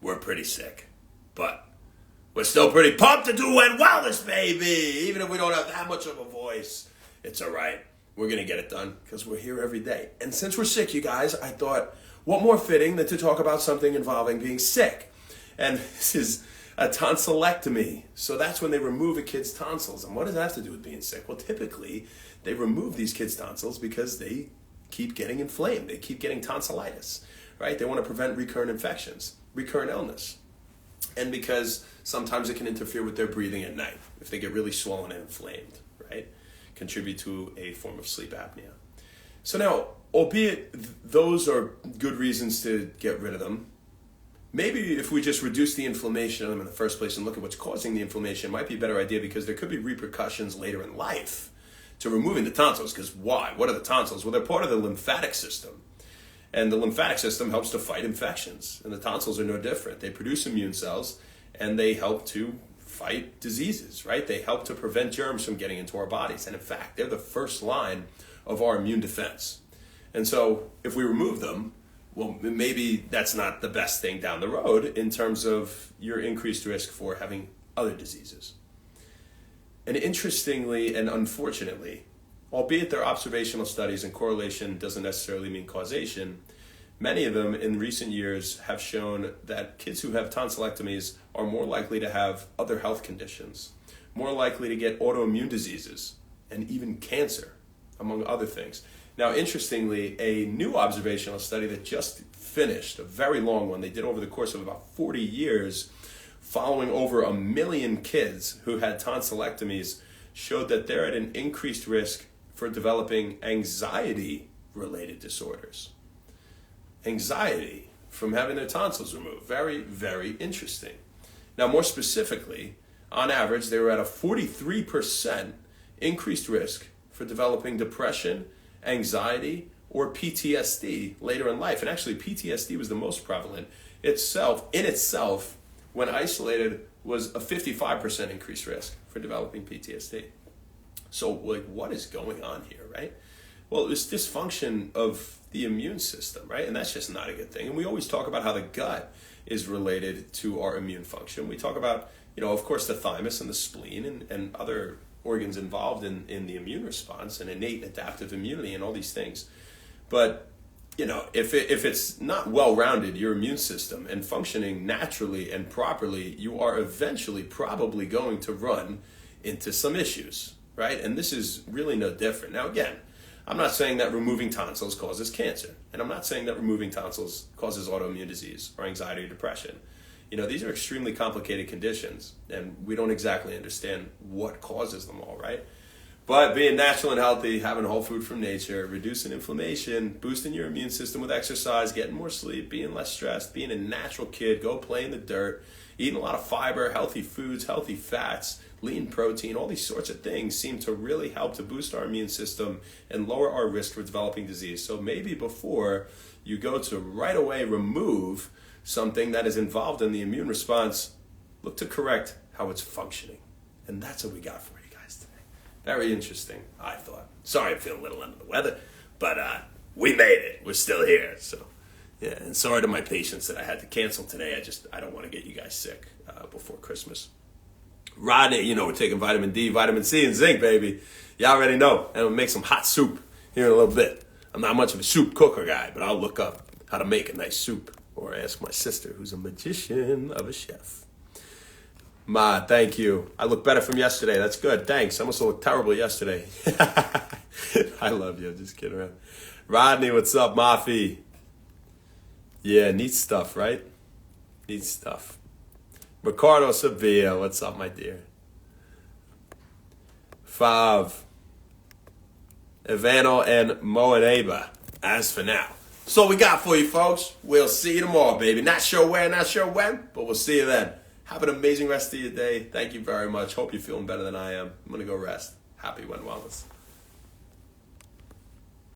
we're pretty sick. But we're still pretty pumped to do When Wellness, baby! Even if we don't have that much of a voice, it's all right. We're going to get it done because we're here every day. And since we're sick, you guys, I thought, what more fitting than to talk about something involving being sick? And this is a tonsillectomy. So that's when they remove a kid's tonsils. And what does that have to do with being sick? Well, typically, they remove these kids' tonsils because they keep getting inflamed. They keep getting tonsillitis, right? They want to prevent recurrent infections, recurrent illness. And because sometimes it can interfere with their breathing at night if they get really swollen and inflamed, right? Contribute to a form of sleep apnea. So now, albeit those are good reasons to get rid of them, maybe if we just reduce the inflammation of them in the first place and look at what's causing the inflammation, it might be a better idea because there could be repercussions later in life to removing the tonsils. Because why? What are the tonsils? Well, they're part of the lymphatic system. And the lymphatic system helps to fight infections. And the tonsils are no different. They produce immune cells and they help to fight diseases, right? They help to prevent germs from getting into our bodies. And in fact, they're the first line of our immune defense. And so if we remove them, well, maybe that's not the best thing down the road in terms of your increased risk for having other diseases. And interestingly and unfortunately, albeit they're observational studies and correlation doesn't necessarily mean causation, many of them in recent years have shown that kids who have tonsillectomies are more likely to have other health conditions, more likely to get autoimmune diseases, and even cancer, among other things. Now, interestingly, a new observational study that just finished, a very long one, they did over the course of about 40 years, following over 1 million kids who had tonsillectomies, showed that they're at an increased risk for developing anxiety-related disorders. Anxiety from having their tonsils removed. Very, very interesting. Now, more specifically, on average, they were at a 43% increased risk for developing depression, anxiety, or PTSD later in life. And actually, PTSD was the most prevalent. In itself, when isolated, was a 55% increased risk for developing PTSD. So, what is going on here, right? Well, it's dysfunction of the immune system, right? And that's just not a good thing. And we always talk about how the gut is related to our immune function. We talk about, of course, the thymus and the spleen and other organs involved in the immune response and innate adaptive immunity and all these things. But, if it's not well-rounded, your immune system, and functioning naturally and properly, you are eventually probably going to run into some issues, right? And this is really no different. Now, again, I'm not saying that removing tonsils causes cancer. And I'm not saying that removing tonsils causes autoimmune disease or anxiety or depression. These are extremely complicated conditions, and we don't exactly understand what causes them all, right? But being natural and healthy, having whole food from nature, reducing inflammation, boosting your immune system with exercise, getting more sleep, being less stressed, being a natural kid, go play in the dirt, eating a lot of fiber, healthy foods, healthy fats, lean protein, all these sorts of things seem to really help to boost our immune system and lower our risk for developing disease. So maybe before you go to right away remove something that is involved in the immune response, look to correct how it's functioning. And that's what we got for you guys today. Very interesting, I thought. Sorry, I'm feeling a little under the weather, but we made it. We're still here. So, yeah, and sorry to my patients that I had to cancel today. I don't want to get you guys sick before Christmas. Rodney, we're taking vitamin D, vitamin C, and zinc, baby. Y'all already know. And we'll make some hot soup here in a little bit. I'm not much of a soup cooker guy, but I'll look up how to make a nice soup or ask my sister, who's a magician of a chef. Ma, thank you. I look better from yesterday. That's good. Thanks. I must have looked terrible yesterday. I love you. I'm just kidding around. Rodney, what's up, Mafi? Yeah, neat stuff, right? Neat stuff. Ricardo Sevilla, what's up, my dear? Fav, Ivano, and Moaneba. As for now. So we got for you, folks. We'll see you tomorrow, baby. Not sure where, not sure when, but we'll see you then. Have an amazing rest of your day. Thank you very much. Hope you're feeling better than I am. I'm going to go rest. Happy When Wellness.